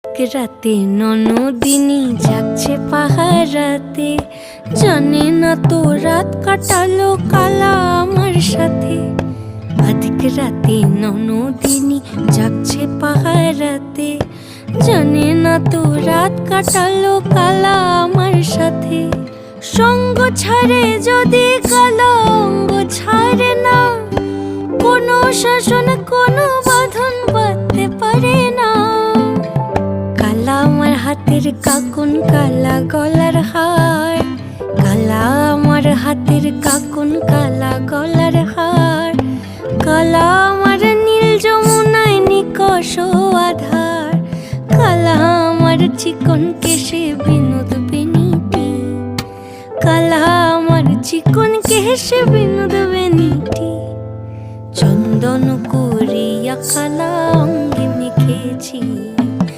রাতে ননদিনী যাচ্ছে পাহারাতে, জানে না তো রাত কাটালো কালা আমার সাথে। আধিক রাতে ননদিনী যাচ্ছে পাহারাতে, জানে না তো রাত কাটালো কালা আমার সাথে। সঙ্গ ছাড়ে যদি কালা অঙ্গ ছাড়ে না, কোনো শাসন কোনো বাঁধন বাঁধতে পারে না। কালা আমার হাতের কাকুন কালা গলার হার, কালা আমার হাতের কাকুন কালা গলার হার। কালা আমার নীল যমুনায় নিকষ আধার, কালা আমার চিকন কেশে বিনোদ বেনিটি, কালা আমার চিকন কেশে বিনোদ বেনিটি। চন্দন করিয়া কালা অঙ্গে মেখেছি।